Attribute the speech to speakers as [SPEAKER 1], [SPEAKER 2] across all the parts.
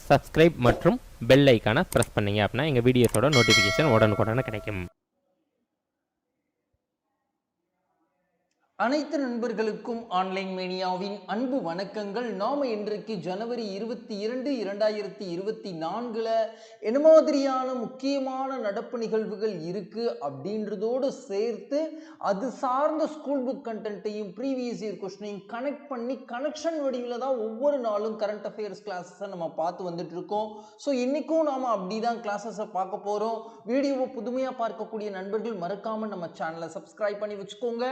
[SPEAKER 1] Subscribe மற்றும் bell ஐக்கானை press பண்ணீங்க அப்படின்னா எங்கள் வீடியோஸோட நோட்டிஃபிகேஷன் உடனுக்குடனே கிடைக்கும்.
[SPEAKER 2] அனைத்து நண்பர்களுக்கும் ஆன்லைன் மேனியாவின் அன்பு வணக்கங்கள். நாம இன்றைக்கு ஜனவரி 22, 2024 என்ன மாதிரியான முக்கியமான நடப்பு நிகழ்வுகள் இருக்கு அப்படின்றதோடு சேர்த்து அது சார்ந்த ஸ்கூல் புக் கண்டென்ட்டையும் ப்ரீவியஸ் இயர் கொஸ்டினையும் கனெக்ட் பண்ணி கனெக்ஷன் வடிவில் தான் ஒவ்வொரு நாளும் கரண்ட் அஃபேர்ஸ் கிளாஸஸை நம்ம பார்த்து வந்துட்டு இருக்கோம். ஸோ இன்னைக்கும் நாம அப்படிதான் கிளாஸஸை பார்க்க போறோம். வீடியோவை புதுமையாக பார்க்கக்கூடிய நண்பர்கள் மறக்காம நம்ம சேனலை சப்ஸ்கிரைப் பண்ணி வச்சுக்கோங்க.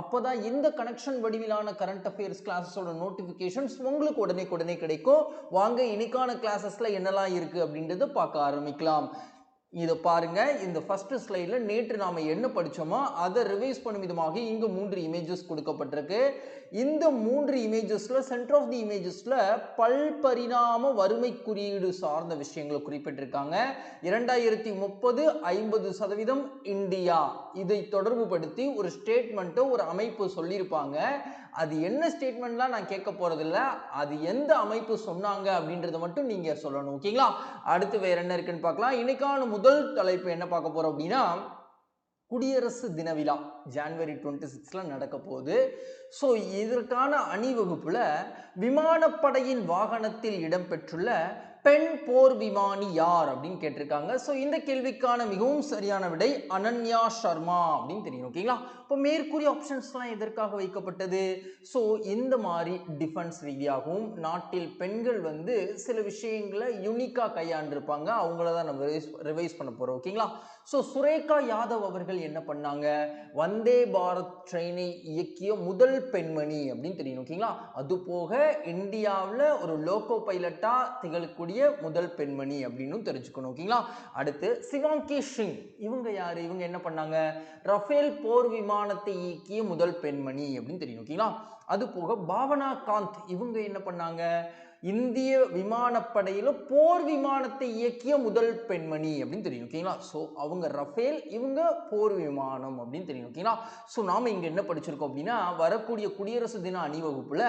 [SPEAKER 2] அப்போதான் இந்த கனெக்ஷன் வடிவிலான கரண்ட் அஃபேர்ஸ் கிளாஸஸோட நோட்டிபிகேஷன்ஸ் உங்களுக்கு உடனே கிடைக்கும். வாங்க இன்னைக்கான கிளாஸஸ்ல என்னெல்லாம் இருக்கு அப்படின்றத பார்க்க ஆரம்பிக்கலாம். இதை பாருங்க, இந்த ஃபர்ஸ்ட் ஸ்லைட்ல நேற்று நாம என்ன படிச்சோமோ அதை ரிவைஸ் பண்ணும் விதமாக இங்க 3 இமேஜஸ் கொடுக்கப்பட்டிருக்கு. இந்த 3 இமேஜஸ்ல சென்டர் ஆஃப் தி இமேஜஸ்ல பல்பரிணாம வறுமை குறியீடு சார்ந்த விஷயங்களை குறிப்பிட்டிருக்காங்க. 2030 50% இந்தியா, இதை தொடர்பு படுத்தி ஒரு ஸ்டேட்மெண்ட் ஒரு அமைப்பு சொல்லியிருப்பாங்க. அது என்ன ஸ்டேட்மெண்ட்லாம் நான் கேட்க போறது இல்ல, அது எந்த அமைப்பு சொன்னாங்க அப்படின்றத மட்டும் நீங்க சொல்லணும். ஓகேங்களா? அடுத்து வேற என்ன இருக்குன்னு பார்க்கலாம். இன்னைக்கான முதல் தலைப்பு என்ன பார்க்க போறோம் அப்படின்னா, குடியரசு தின விழா ஜனவரி 26 நடக்க போகுது. ஸோ இதற்கான அணிவகுப்புல விமானப்படையின் வாகனத்தில் இடம்பெற்றுள்ள பெண் போர் விமானி யார் அப்படின்னு கேட்டிருக்காங்க. ஸோ இந்த கேள்விக்கான மிகவும் சரியான விடை அனன்யா சர்மா அப்படின்னு தெரியும். ஓகேங்களா? இப்போ மேற்கூறிய ஆப்ஷன்ஸ்லாம் எதற்காக வைக்கப்பட்டது? ஸோ இந்த மாதிரி டிஃபென்ஸ் ரீதியாகவும் நாட்டில் பெண்கள் சில விஷயங்களை யூனிக்காக கையாண்டிருப்பாங்க. அவங்கள தான் நம்ம ரிவைஸ் பண்ண போகிறோம். ஓகேங்களா? ஸோ சுரேகா யாதவ் அவர்கள் என்ன பண்ணாங்க? வந்தே பாரத் ட்ரெயினை இயக்கிய முதல் பெண்மணி அப்படின்னு தெரியும். ஓகேங்களா? அது போக இந்தியாவில் ஒரு லோகோ பைலட்டா திகழக்கூடிய முதல் பெண்மணி அப்படின்னு தெரிஞ்சுக்கணும். ஓகேங்களா? அடுத்து சிவாங்கி சிங், இவங்க யாரு? இவங்க என்ன பண்ணாங்க? ரஃபேல் போர் விமானத்தை இயக்கிய முதல் பெண்மணி அப்படின்னு தெரியும். ஓகேங்களா? அது போக பாவனா காந்த், இவங்க என்ன பண்ணாங்க? இந்திய விமானப்படையில போர் விமானத்தை இயக்கிய முதல் பெண்மணி அப்படின்னு தெரியும். ஓகேங்களா? ஸோ அவங்க ரஃபேல், இவங்க போர் விமானம் அப்படின்னு தெரியும். ஓகேங்களா? ஸோ நாம இங்க என்ன படிச்சிருக்கோம் அப்படின்னா, வரக்கூடிய குடியரசு தின அணிவகுப்புல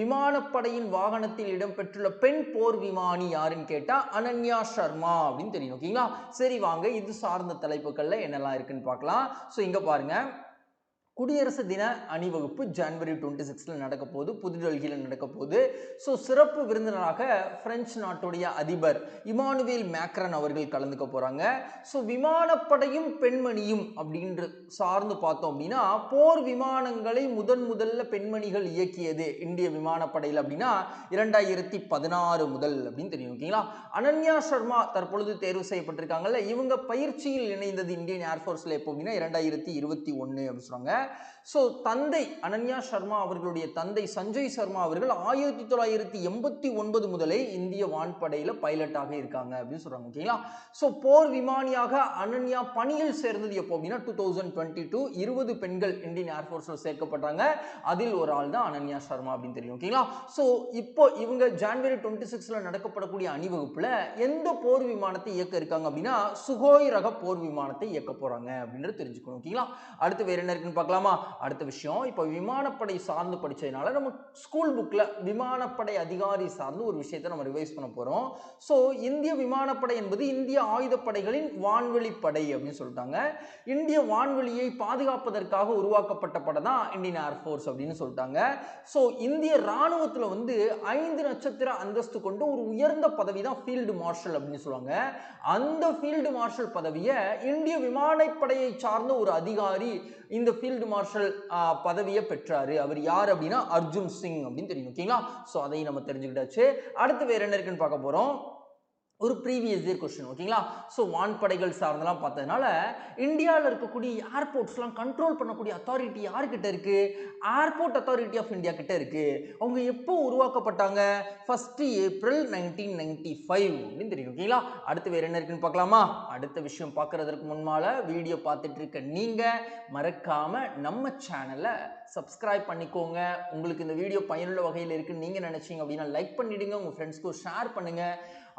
[SPEAKER 2] விமானப்படையின் வாகனத்தில் இடம்பெற்றுள்ள பெண் போர் விமானி யாருன்னு கேட்டா அனன்யா சர்மா அப்படின்னு தெரியும். ஓகேங்களா? சரி, வாங்க இது சார்ந்த தலைப்புகள்ல என்னெல்லாம் இருக்குன்னு பார்க்கலாம். ஸோ இங்க பாருங்க, குடியரசு தின அணிவகுப்பு ஜனவரி 26 நடக்க போகுது, புதுடெல்லியில் நடக்க போகுது. ஸோ சிறப்பு விருந்தினராக பிரெஞ்சு நாட்டுடைய அதிபர் இமானுவேல் மேக்ரன் அவர்கள் கலந்துக்க போறாங்க. ஸோ விமானப்படையும் பெண்மணியும் அப்படின்று சார்ந்து பார்த்தோம் அப்படின்னா, போர் விமானங்களை முதல்ல பெண்மணிகள் இயக்கியது இந்திய விமானப்படையில் அப்படின்னா 2016 முதல் அப்படின்னு தெரியும். ஓகேங்களா? அனன்யா சர்மா தற்பொழுது தேர்வு செய்யப்பட்டிருக்காங்கல்ல, இவங்க பயிற்சியில் இணைந்தது இந்தியன் ஏர்ஃபோர்ஸ்ல எப்போ அப்படின்னா 2021 அப்படின்னு சொல்றாங்க. ஸோ தந்தை அனன்யா சர்மா அவர்களுடைய தந்தை சஞ்சய் சர்மா அவர்கள் 1989 முதலே இந்திய வான்படையில பைலட்டாக இருக்காங்க அப்படின்னு சொல்றாங்க. ஓகேங்களா? ஸோ போர் விமானியாக அனன்யா பணியில் சேர்ந்தது எப்போ அப்படின்னா 2022. 20 பெண்கள் இந்தியன் ஏர்ஃபோர்ஸ்ல சேர்க்கப்பட்டாங்க. அதில் ஒரு ஆள் தான் அனன்யா சர்மா அப்படின்னு தெரியும். ஓகேங்களா? ஸோ இப்போ இவங்க ஜனவரி 26 நடக்கப்படக்கூடிய அணிவகுப்புல எந்த போர் விமானத்தை இயக்க இருக்காங்க அப்படின்னா சுகோய் ரக போர் விமானத்தை இயக்க போறாங்க அப்படின்றது தெரிஞ்சுக்கணும். ஓகேங்களா? அடுத்து வேற என்ன இருக்குன்னு பார்க்கலாமா? அடுத்த விஷயம், இப்போ விமானப்படை சார்ந்து படிச்சதுனால நம்ம ஸ்கூல் புக்ல விமானப்படை அதிகாரி சார்ந்து ஒரு விஷயத்தை நம்ம ரிவைஸ் பண்ண போறோம். ஸோ இந்திய விமானப்படை என்பது இந்திய ஆயுதப்படைகளின் வான்வெளி படை அப்படின்னு சொல்லிட்டாங்க. இந்திய வான்வெளியை பாதுகாப்பதற்காக உருவாக்கப்பட்ட படை தான் இந்தியன் ஏர்ஃபோர்ஸ் அப்படின்னு சொல்லிட்டாங்க. ஸோ இந்திய ராணுவத்தில் 5 நட்சத்திர அந்தஸ்து கொண்டு ஒரு உயர்ந்த பதவி தான் ஃபீல்டு மார்ஷல் அப்படின்னு சொல்லுவாங்க. அந்த ஃபீல்டு மார்ஷல் பதவியை இந்திய விமானப்படையை சார்ந்த ஒரு அதிகாரி இந்த ஃபீல்டு மார்ஷல் பதவியை பெற்றாரு. அவர் யார் அப்படின்னா அர்ஜுன் சிங் அப்படின்னு தெரியும். ஓகேங்களா? ஸோ அதையும் நம்ம தெரிஞ்சுக்கிட்டாச்சு. அடுத்து வேற என்ன இருக்குன்னு பார்க்க போறோம். ஒரு ப்ரீவியஸ் இயர் கொஸ்டின். ஓகேங்களா? ஸோ வான்படைகள் சார்ந்தெல்லாம் பார்த்ததுனால இந்தியாவில் இருக்கக்கூடிய ஏர்போர்ட்ஸ்லாம் கண்ட்ரோல் பண்ணக்கூடிய அத்தாரிட்டி யார்கிட்ட இருக்கு? ஏர்போர்ட் அத்தாரிட்டி ஆஃப் இந்தியா கிட்ட இருக்கு. அவங்க எப்போ உருவாக்கப்பட்டாங்க? 1 ஏப்ரல் 1995 அப்படின்னு தெரியும். ஓகேங்களா? அடுத்து வேற என்ன இருக்குன்னு பார்க்கலாமா? அடுத்த விஷயம் பார்க்கறதுக்கு முன்னால வீடியோ பார்த்துட்டு இருக்க நீங்க மறக்காம நம்ம சேனலை சப்ஸ்கிரைப் பண்ணிக்கோங்க. உங்களுக்கு இந்த வீடியோ பயனுள்ள வகையில் இருக்குன்னு நீங்க நினைச்சீங்க அப்படின்னா லைக் பண்ணிடுங்க, உங்க ஃப்ரெண்ட்ஸ்க்கு ஷேர் பண்ணுங்க.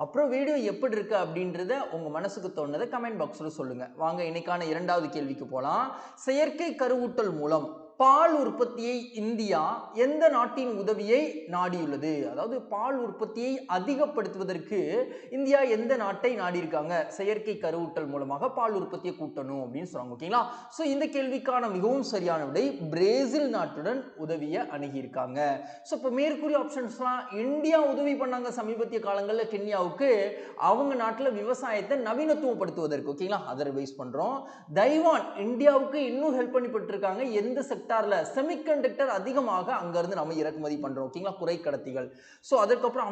[SPEAKER 2] அப்புறம் வீடியோ எப்படி இருக்கு அப்படின்றத உங்க மனசுக்கு தோணுதை கமெண்ட் பாக்ஸ்ல சொல்லுங்க. வாங்க இன்னைக்கான இரண்டாவது கேள்விக்கு போலாம். செயற்கை கருவூட்டல் மூலம் பால் உற்பத்தியை இந்தியா எந்த நாட்டின் உதவியை நாடியுள்ளது? அதாவது பால் உற்பத்தியை அதிகப்படுத்துவதற்கு இந்தியா எந்த நாட்டை நாடி இருக்காங்க? செயற்கை கருவூட்டல் மூலமாக பால் உற்பத்தியை கூட்டணும் அப்படின்னு சொல்றாங்க. ஓகேங்களா? சோ இந்த கேள்விக்கான மிகவும் சரியான விடை பிரேசில் நாட்டுடன் உதவியை அணுகியிருக்காங்க. சோ இப்போ மேற்கூறிய ஆப்ஷன்ஸ்லாம் இந்தியா உதவி பண்ணாங்க சமீபத்திய காலங்களில் கென்யாவுக்கு, அவங்க நாட்டில் விவசாயத்தை நவீனத்துவப்படுத்துவதற்கு. ஓகேங்களா? அதை ரிவைஸ் பண்றோம். தைவான் இந்தியாவுக்கு இன்னும் ஹெல்ப் பண்ணி இருக்காங்க. எந்த செக்டார்ல? செமிகண்டக்டர் அதிகமாக அங்க இருந்து நம்ம இறக்குமதி பண்றோம். ஓகேங்களா? குறைக்கடத்திகள். சோ அதுக்கப்புறம்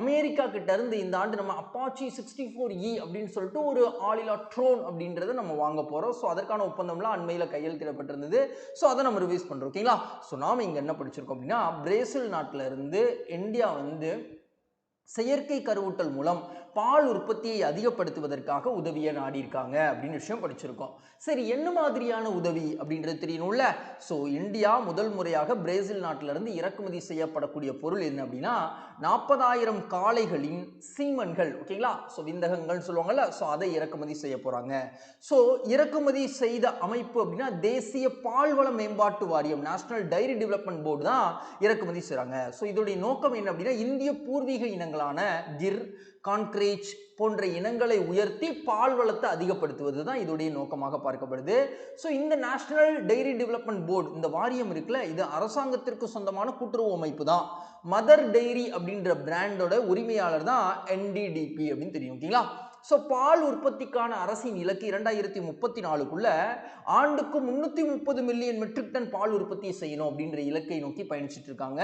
[SPEAKER 2] அமெரிக்கா கிட்ட இருந்து இந்த ஆண்டு நம்ம அப்பாச்சி 64E அப்படின்னு சொல்லிட்டு ஒரு ஆளில்லா ட்ரோன் அப்படின்றத நம்ம வாங்க போறோம். சோ அதற்கான ஒப்பந்தம்லாம் அண்மையில கையெழுத்திடப்பட்டிருந்தது. சோ அதை நம்ம ரிவைஸ் பண்றோம். ஓகேங்களா? சோ நாம இங்க என்ன படிச்சிருக்கோம் அப்படின்னா, பிரேசில் நாட்டுல இருந்து இந்தியா வந்து செயற்கை கருவூட்டல் மூலம் பால் உற்பத்தியை அதிகப்படுத்துவதற்காக உதவியை நாடி இருக்காங்க அப்படின்னு விஷயம் படிச்சிருக்கோம். சரி, என்ன மாதிரியான உதவி அப்படின்றது தெரியணும்ல. ஸோ இந்தியா முதல் முறையாக பிரேசில் நாட்டிலிருந்து இறக்குமதி செய்யப்படக்கூடிய பொருள் என்ன அப்படின்னா 40,000 காளைகளின் சீமன்கள். ஓகேங்களா? ஸோ விந்தகங்கள் சொல்லுவாங்கல்ல, ஸோ அதை இறக்குமதி செய்ய போறாங்க. ஸோ இறக்குமதி செய்த அமைப்பு அப்படின்னா தேசிய பால்வள மேம்பாட்டு வாரியம், நேஷனல் டைரி டெவலப்மெண்ட் போர்டு தான் இறக்குமதி செய்றாங்க. ஸோ இதோடைய நோக்கம் என்ன அப்படின்னா இந்திய பூர்வீக இனங்களான கிர், கான்கிரேஜ் போன்ற இனங்களை உயர்த்தி பால் வளத்தை அதிகப்படுத்துவது தான் இதோடைய நோக்கமாக பார்க்கப்படுது. ஸோ இந்த நேஷனல் டைரி டெவலப்மெண்ட் போர்டு, இந்த வாரியம் இருக்குல்ல, இது அரசாங்கத்திற்கு சொந்தமான கூட்டுறவு அமைப்பு தான். மதர் டைரி அப்படின்ற பிராண்டோட உரிமையாளர் தான் NDDP அப்படின்னு தெரியும். ஓகேங்களா? ஸோ பால் உற்பத்திக்கான அரசின் இலக்கு 2034க்குள்ள ஆண்டுக்கு 330 மில்லியன் மெட்ரிக் டன் பால் உற்பத்தி செய்யணும் அப்படின்ற இலக்கை நோக்கி பயணிச்சுட்டு இருக்காங்க.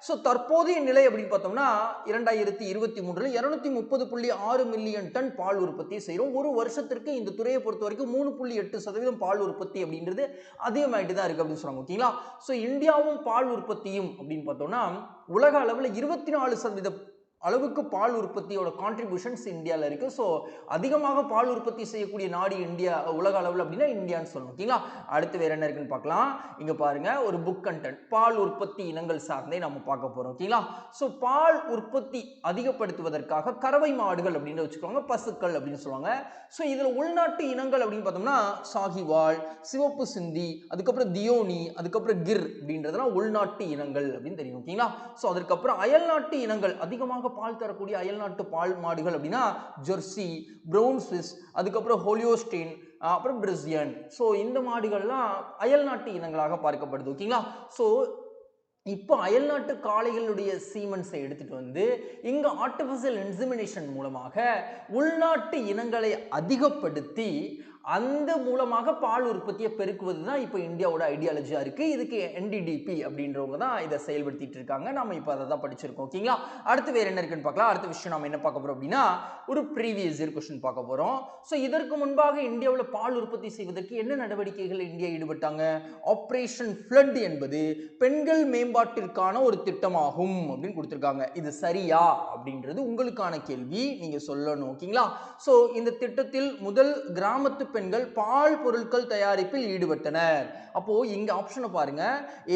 [SPEAKER 2] ஸோ தற்போதைய நிலை அப்படின்னு பார்த்தோம்னா 2023 230.6 மில்லியன் டன் பால் உற்பத்தி செய்யறோம். ஒரு வருஷத்திற்கு இந்த துறையை பொறுத்த வரைக்கும் 3.8% பால் உற்பத்தி அப்படின்றது அதிகமாயிட்டு தான் இருக்கு அப்படின்னு சொல்றாங்க. ஓகேங்களா? ஸோ இந்தியாவும் பால் உற்பத்தியும் அப்படின்னு பார்த்தோம்னா உலக அளவில் 24% அளவுக்கு பால் உற்பத்தியோட கான்ட்ரிபியூஷன்ஸ் இந்தியாவில் இருக்கு. ஸோ அதிகமாக பால் உற்பத்தி செய்யக்கூடிய நாடு இந்தியா உலக அளவில் அப்படின்னா இந்தியான்னு சொல்லணும். ஓகேங்களா? அடுத்து வேற என்ன இருக்குன்னு பார்க்கலாம். இங்க பாருங்க, ஒரு புக் கண்டென்ட் பால் உற்பத்தி இனங்கள் சார்ந்தே நம்ம பார்க்க போறோம். ஓகேங்களா? ஸோ பால் உற்பத்தி அதிகப்படுத்துவதற்காக கறவை மாடுகள் அப்படின்னு வச்சுக்கோங்க, பசுக்கள் அப்படின்னு சொல்லுவாங்க. ஸோ இதுல உள்நாட்டு இனங்கள் அப்படின்னு பார்த்தோம்னா சாகிவால், சிவப்பு சிந்தி, அதுக்கப்புறம் தியோனி, அதுக்கப்புறம் கிர் அப்படின்றதெல்லாம் உள்நாட்டு இனங்கள் அப்படின்னு தெரியும். ஓகேங்களா? ஸோ அதுக்கப்புறம் அயல்நாட்டு இனங்கள், அதிகமாக பால் தரக்கூடிய அயல்நாட்டு பால் மாடுகள் அப்படின்னா ஜெர்சி, பிரவுன் ஸ்விஸ், அதுக்கப்புறம் ஹோலியோஸ்டீன், அப்புறம் பிரிசியன். ஸோ இந்த மாடுகள்லாம் அயல்நாட்டு இனங்களாக பார்க்கப்படுது. ஓகேங்களா? ஸோ இப்போ அயல்நாட்டு காளைகளுடைய சீமன்ஸை எடுத்துட்டு வந்து இங்க ஆர்டிபிஷியல் இன்செமினேஷன் மூலமாக உள்நாட்டு இனங்களை அதிகப்படுத்தி அந்த மூலமாக பால் உற்பத்தியை பெருக்குவது தான் இப்போ இந்தியாவோட ஐடியாலஜியா இருக்கு. இதுக்கு NDDP அப்படின்றவங்க தான் இதை செயல்படுத்திட்டு இருக்காங்க. நம்ம இப்போ அதை தான் படிச்சிருக்கோம். ஓகேங்களா? அடுத்து வேற என்ன இருக்குன்னு பார்க்கலாம். அடுத்த விஷயம் நம்ம என்ன பார்க்க போறோம் அப்படின்னா ஒரு ப்ரீவியஸ் இயர் கொஸ்டின் பார்க்க போறோம். ஸோ இதற்கு முன்பாக இந்தியாவில் பால் உற்பத்தி செய்வதற்கு என்ன நடவடிக்கைகள் இந்தியா ஈடுபட்டாங்க? ஆபரேஷன் ஃப்ளட் என்பது பெண்கள் மேம்பாட்டிற்கான ஒரு திட்டமாகும் அப்படின்னு கொடுத்திருக்காங்க. இது சரியா அப்படின்றது உங்களுக்கான கேள்வி, நீங்க சொல்லணும். ஓகேங்களா? ஸோ இந்த திட்டத்தில் முதல் கிராமத்து பெண்கள் பால் பொருட்கள் தயாரிப்பில் ஈடுபட்டனர். அப்போ இங்க ஆப்ஷனை பாருங்க,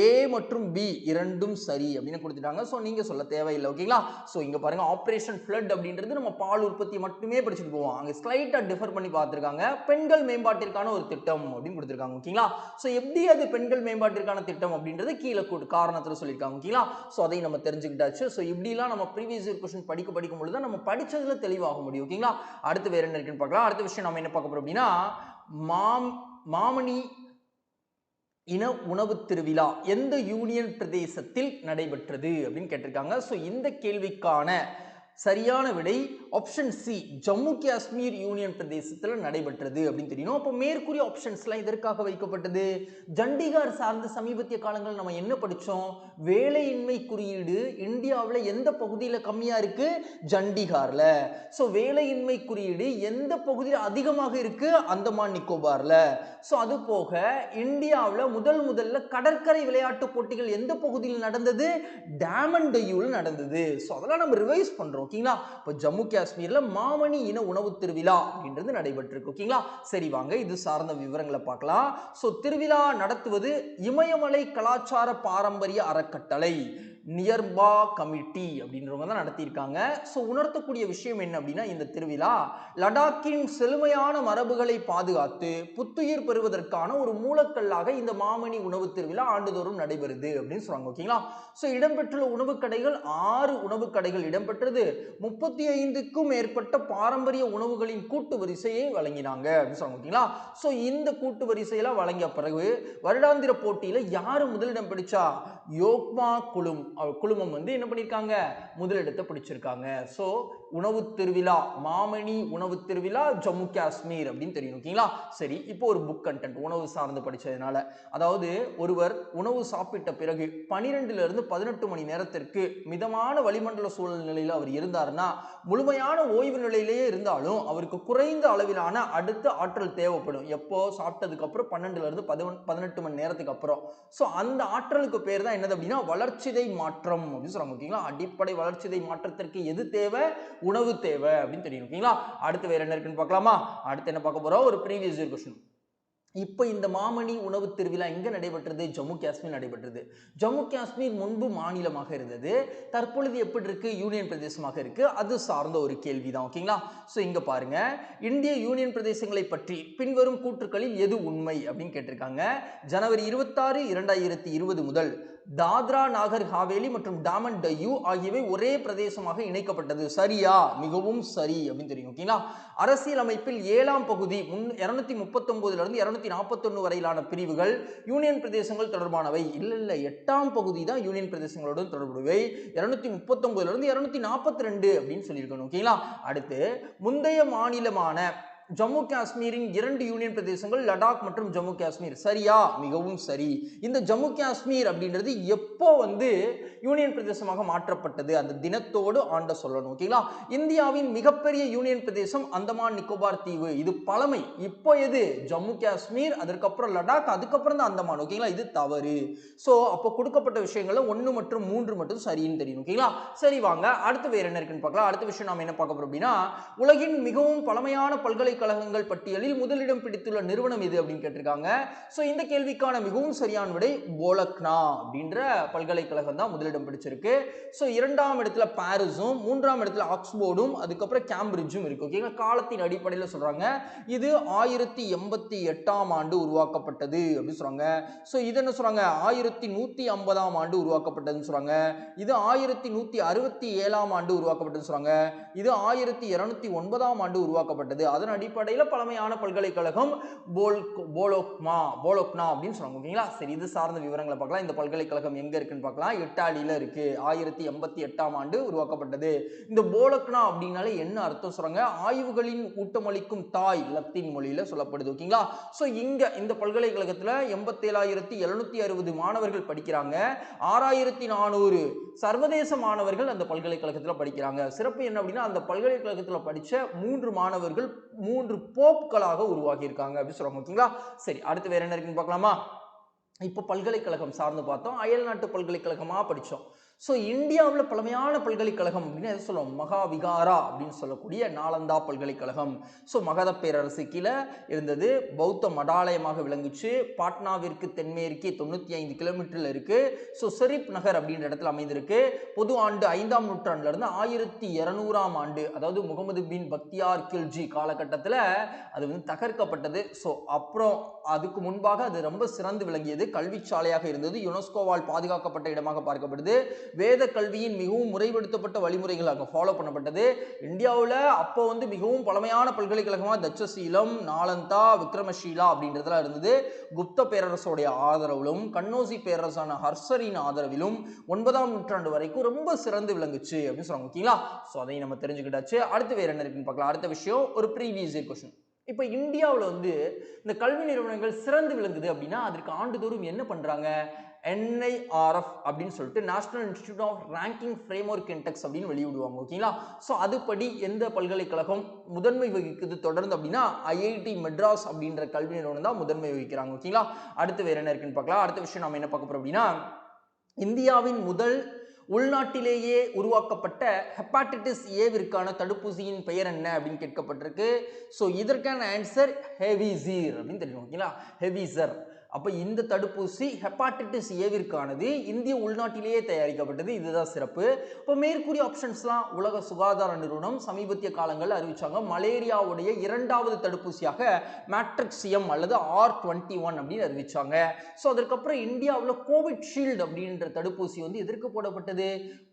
[SPEAKER 2] A மற்றும் B இரண்டும் சரி அப்படின்னு கொடுத்துட்டாங்க. ஸோ நீங்க சொல்ல தேவையில்லை. ஓகேங்களா? ஸோ இங்க பாருங்க, ஆபரேஷன் ஃப்ளட் அப்படின்றது நம்ம பால் உற்பத்தி மட்டுமே படிச்சுட்டு போவோம். அங்க ஸ்லைட்டா டிஃபர் பண்ணி பார்த்துருக்காங்க, பெண்கள் மேம்பாட்டிற்கான ஒரு திட்டம் அப்படின்னு கொடுத்துருக்காங்க. ஓகேங்களா? ஸோ எப்படி அது பெண்கள் மேம்பாட்டிற்கான திட்டம் அப்படின்றது கீழே காரணத்தில் சொல்லியிருக்காங்க. ஓகேங்களா? ஸோ அதை நம்ம தெரிஞ்சுக்கிட்டாச்சு. ஸோ இப்படிலாம் நம்ம ப்ரீவியஸ் இயர் கொஸ்டின் படிக்கும் பொழுது நம்ம படிச்சதுல தெளிவாக முடியும். ஓகேங்களா? அடுத்து வேற என்ன இருக்குன்னு பார்க்கலாம். அடுத்த விஷயம் நம்ம என்ன பார்க்க போறோம் அப்படின்னா மாமணி இன உணவு திருவிழா எந்த யூனியன் பிரதேசத்தில் நடைபெற்றது அப்படின்னு கேட்டிருக்காங்க. ஸோ இந்த கேள்விக்கான சரியான விடை option C, Jammu Kashmir union பிரதேசத்தில் நடைபெற்றது அப்படின்னு தெரியணும். அப்போ மேற்கூறிய ஆப்ஷன்ஸ்லாம் இதற்காக வைக்கப்பட்டது. சண்டிகார் சார்ந்த சமீபத்திய காலங்கள் நம்ம என்ன படித்தோம்? வேலையின்மை குறியீடு இந்தியாவில் எந்த பகுதியில் கம்மியாக இருக்கு? சண்டிகார்ல. ஸோ வேலையின்மை குறியீடு எந்த பகுதியில் அதிகமாக இருக்கு? அந்தமான் நிக்கோபார்ல. ஸோ அது போக இந்தியாவில் முதல்ல கடற்கரை விளையாட்டு போட்டிகள் எந்த பகுதியில் நடந்தது? டாமன் டையூல நடந்தது. ஸோ அதெல்லாம் நம்ம ரிவைஸ் பண்றோம். ஓகேங்களா? இப்போ ஜம்மு காஷ்மீர்ல மாமணி இன உணவு திருவிழா அப்படின்றது நடைபெற்றிருக்கு. ஓகேங்களா? சரி, வாங்க இது சார்ந்த விவரங்களை பார்க்கலாம். ஸோ திருவிழா நடத்துவது இமயமலை கலாச்சார பாரம்பரிய அறக்கட்டளை. நியர்பா கமிட்டி அப்படின்றவங்க தான் நடத்தியிருக்காங்க. ஸோ உணர்த்தக்கூடிய விஷயம் என்ன அப்படின்னா, இந்த திருவிழா லடாக்கின் செழுமையான மரபுகளை பாதுகாத்து புத்துயிர் பெறுவதற்கான ஒரு மூலக்கல்லாக இந்த மாமணி உணவு திருவிழா ஆண்டுதோறும் நடைபெறுது அப்படின்னு சொல்றாங்க. ஓகேங்களா? ஸோ இடம்பெற்றுள்ள உணவு கடைகள் 6 உணவு கடைகள் இடம்பெற்றது. 35க்கும் மேற்பட்ட பாரம்பரிய உணவுகளின் கூட்டு வரிசையை வழங்கினாங்க அப்படின்னு சொல்றாங்க. ஓகேங்களா? ஸோ இந்த கூட்டு வரிசையெல்லாம் வழங்கிய பிறகு வருடாந்திர போட்டியில யாரு முதலிடம் பிடிச்சா, யோக்மா குழுமம் வந்து என்ன பண்ணிருக்காங்க, முதலிடத்தை பிடிச்சிருக்காங்க. ஸோ உணவு திருவிழா, மாமணி உணவு திருவிழா ஜம்மு காஷ்மீர் அப்படின்னு தெரியும். ஓகேங்களா? சரி, இப்போ ஒரு புக் கண்டென்ட் உணவு சார்ந்து படிச்சதுனால, அதாவது ஒருவர் உணவு சாப்பிட்ட பிறகு 12 இருந்து 18 மணி நேரத்திற்கு மிதமான வளிமண்டல சூழ்நிலையில் அவர் இருந்தார்னா, முழுமையான ஓய்வு நிலையிலேயே இருந்தாலும் அவருக்கு குறைந்த அளவிலான அடுத்த ஆற்றல் தேவைப்படும். எப்போ சாப்பிட்டதுக்கு அப்புறம் 12 இருந்து 18 மணி நேரத்துக்கு அப்புறம். ஸோ அந்த ஆற்றலுக்கு பேர் தான் என்னது அப்படின்னா வளர்ச்சிதை மாற்றம் அப்படின்னு சொல்றாங்க. ஓகேங்களா? அடிப்படை வளர்ச்சிதை மாற்றத்திற்கு எது தேவை, உணவு தேவை அப்படின்னு தெரியும். ஓகேங்களா? அடுத்து வேற என்ன இருக்குன்னு பார்க்கலாமா? அடுத்து என்ன பார்க்க போறோம், ஒரு ப்ரீவியஸ் இயர் क्वेश्चन. இப்போ இந்த மாமணி உணவு திருவிழா எங்க நடைபெற்றது, ஜம்மு காஷ்மீர் நடைபெற்றது. ஜம்மு காஷ்மீர் முன்பு மாநிலமாக இருந்தது, தற்பொழுது எப்படி இருக்கு, யூனியன் பிரதேசமாக இருக்கு. அது சார்ந்த ஒரு கேள்விதான். ஓகேங்களா? ஸோ இங்க பாருங்க, இந்திய யூனியன் பிரதேசங்களை பற்றி பின்வரும் கூற்றுக்களில் எது உண்மை அப்படின்னு கேட்டிருக்காங்க. ஜனவரி 26, 2020 முதல் தாத்ரா நாகர் ஹாவேலி மற்றும் டாமன் டையூ ஆகியவை ஒரே பிரதேசமாக இணைக்கப்பட்டது. சரியா? மிகவும் சரி அப்படின்னு தெரியும். ஓகேங்களா? அரசியல் அமைப்பில் 7ஆம் பகுதி 239 இருந்து 241 வரையிலான பிரிவுகள் யூனியன் பிரதேசங்கள் தொடர்பானவை. இல்ல 8ஆம் பகுதி தான் யூனியன் பிரதேசங்களுடன் தொடர்புடையவை. 239 இருந்து 242 அப்படின்னு சொல்லியிருக்கணும். ஓகேங்களா? அடுத்து, முந்தைய மாநிலமான ஜம்மு காஷ்மீரின் 2 யூனியன் பிரதேசங்கள் லடாக் மற்றும் ஜம்மு காஷ்மீர். சரியா? மிகவும் சரி. இந்த ஜம்மு காஷ்மீர் அப்படின்றது எப்போ வந்து யூனியன் பிரதேசமாக மாற்றப்பட்டது, அந்த தினத்தோடு ஆண்ட சொல்லணும். ஓகேங்களா? இந்தியாவின் மிகப்பெரிய யூனியன் பிரதேசம் அந்தமான் நிக்கோபார் தீவு. இது பழமை. இப்போ எது, ஜம்மு காஷ்மீர், அதுக்கப்புறம் லடாக், அதுக்கப்புறம் தான் அந்தமான். ஓகேங்களா? இது தவறு. ஸோ அப்போ கொடுக்கப்பட்ட விஷயங்கள்ல 1 மற்றும் 3 மட்டும் சரின்னு தெரியும். ஓகேங்களா? சரி, வாங்க அடுத்து வேற என்ன இருக்குன்னு பார்க்கலாம். அடுத்த விஷயம் நாம என்ன பார்க்க போறோம் அப்படின்னா, உலகின் மிகவும் பழமையான பல்கலைக்கழகங்கள் பட்டியலில் முதலிடம் பிடித்துள்ள நிறுவனம் எது அப்படின்னு கேட்டிருக்காங்க. ஸோ இந்த கேள்விக்கான மிகவும் சரியான விடை போலக்னா அப்படின்ற பல்கலைக்கழகம் தான் முதலிடம் பிடிச்சிருக்கு. ஸோ 2ஆம் இடத்துல பாரிஸும், 3ஆம் இடத்துல ஆக்ஸ்போர்டும், அதுக்கப்புறம் கேம்பிரிட்ஜும் இருக்கு. ஓகேங்களா? காலத்தின் அடிப்படையில் சொல்றாங்க. இது 1088ஆம் ஆண்டு உருவாக்கப்பட்டது அப்படின்னு சொல்றாங்க. ஸோ இது என்ன சொல்றாங்க, 1150ஆம் ஆண்டு உருவாக்கப்பட்டதுன்னு சொல்றாங்க. இது 1167ஆம் ஆண்டு உருவாக்கப்பட்டதுன்னு சொல்றாங்க. இது 1209ஆம் ஆண்டு உருவாக்கப்பட்டது. அதன் அடிப்படையில் பழமையான பல்கலைக்கழகம் போலோக்னா அப்படின்னு சொல்றாங்க. ஓகேங்களா? சரி, இது சார்ந்த விவரங்களை பார்க்கலாம். இந்த பல்கலைக்கழகம் எங்க இருக்குன்னு பார்க்கலாம். இத்தாலியில இருக்கு. 1088ஆம் ஆண்டு உருவாக்கப்பட்டது. இந்த போலக்னா அப்படின்னாலே என்ன அர்த்தம் சொல்றாங்க, ஆய்வுகளின் ஊட்டமளிக்கும் தாய், லத்தீன் மொழியில சொல்லப்படுது. ஓகேங்களா? சோ இங்க இந்த பல்கலைக்கழகத்துல 87,760 மாணவர்கள் படிக்கிறாங்க. 6,400 சர்வதேச மாணவர்கள் அந்த பல்கலைக்கழகத்துல படிக்கிறாங்க. சிறப்பு என்ன அப்படின்னா, அந்த பல்கலைக்கழகத்துல படிச்ச 3 மாணவர்கள் 3 போப்களாக உருவாகி இருக்காங்க அப்படின்னு சொல்றாங்க. ஓகேங்களா? சரி, அடுத்து வேற என்ன இருக்குன்னு பார்க்கலாமா? இப்போ பல்கலைக்கழகம் சார்ந்து பார்த்தோம், அயல்நாட்டு பல்கலைக்கழகமா படிச்சோம். ஸோ இந்தியாவில் பழமையான பல்கலைக்கழகம் அப்படின்னு எது சொல்லுவோம், மகா விகாரா அப்படின்னு சொல்லக்கூடிய நாலந்தா பல்கலைக்கழகம். ஸோ மகத பேரரசு கீழே இருந்தது, பௌத்த மடாலயமாக விளங்குச்சு. பாட்னாவிற்கு தென்மேற்கே 95 கிலோமீட்டர்ல இருக்கு. ஸோ ஷெரீப் நகர் அப்படின்ற இடத்துல அமைந்திருக்கு. பொது ஆண்டு 5ஆம் நூற்றாண்டுல இருந்து 1200ஆம் ஆண்டு, அதாவது முகமது பின் பக்தியார் கில்ஜி காலகட்டத்தில் அது வந்து தகர்க்கப்பட்டது. ஸோ அப்புறம் அதுக்கு முன்பாக அது ரொம்ப சிறந்து விளங்கியது, கல்வி சாலையாக இருந்தது, யுனெஸ்கோவால் பாதுகாக்கப்பட்ட இடமாக பார்க்கப்படுது. வேத கல்வியின் மிகவும் முறைப்படுத்தப்பட்ட வழிமுறைகள் அங்கே ஃபாலோ பண்ணப்பட்டது. இந்தியாவில் அப்போ வந்து மிகவும் பழமையான பல்கலைக்கழகமாக தட்சசீலம், நாலந்தா, விக்ரமஷீலா அப்படின்றதுலாம் இருந்தது. குப்த பேரரசோடைய ஆதரவிலும் கண்ணோசி பேரரசான ஹர்ஷரின் ஆதரவிலும் 9ஆம் நூற்றாண்டு வரைக்கும் ரொம்ப சிறந்து விளங்குச்சு அப்படின்னு சொல்றாங்க. ஓகேங்களா? ஸோ அதையும் நம்ம தெரிஞ்சுக்கிட்டாச்சு. அடுத்து வேற என்ன இருக்குன்னு பார்க்கலாம். அடுத்த விஷயம் ஒரு ப்ரீவியஸ் இயர் क्वेश्चन. இப்போ இந்தியாவில் வந்து இந்த கல்வி நிறுவனங்கள் சிறந்து விளங்குது அப்படின்னா அதற்கு ஆண்டுதோறும் என்ன பண்றாங்க, NIRF அப்படின்னு சொல்லிட்டு national institute of ranking framework index அப்படின்னு வெளியிடுவாங்க. ஓகேங்களா? ஸோ அதுபடி எந்த பல்கலைக்கழகம் முதன்மை வகிக்குது தொடர்ந்து அப்படின்னா IIT மெட்ராஸ் அப்படின்ற கல்வி நிறுவனம் தான் முதன்மை வகிக்கிறாங்க. ஓகேங்களா? அடுத்து வேற என்ன இருக்குன்னு பார்க்கலாம். அடுத்த விஷயம் நம்ம என்ன பார்க்க போறோம் அப்படின்னா, இந்தியாவின் முதல் உள்நாட்டிலேயே உருவாக்கப்பட்ட ஹெப்பாட்டிட்டிஸ் ஏவிற்கான தடுப்பூசியின் பெயர் என்ன அப்படின்னு கேட்கப்பட்டிருக்கு. ஸோ இதற்கான ஆன்சர் ஹெவிசீர் அப்படின்னு தெரியும். ஓகேங்களா? ஹெவிசர் அப்போ இந்த தடுப்பூசி ஹெப்பாட்டிட்டிஸ் ஏவிற்கானது இந்திய உள்நாட்டிலேயே தயாரிக்கப்பட்டது. இதுதான் சிறப்பு. இப்போ மேற்கூறிய ஆப்ஷன்ஸ்லாம் உலக சுகாதார நிறுவனம் சமீபத்திய காலங்களில் அறிவிச்சாங்க. மலேரியாவுடைய இரண்டாவது தடுப்பூசியாக மேட்ரிக்ஸியம் அல்லது R21 அப்படின்னு அறிவிச்சாங்க. ஸோ அதற்கப்புறம் இந்தியாவில் கோவிட்ஷீல்டு அப்படின்ற தடுப்பூசி வந்து எதற்கு போடப்பட்டது?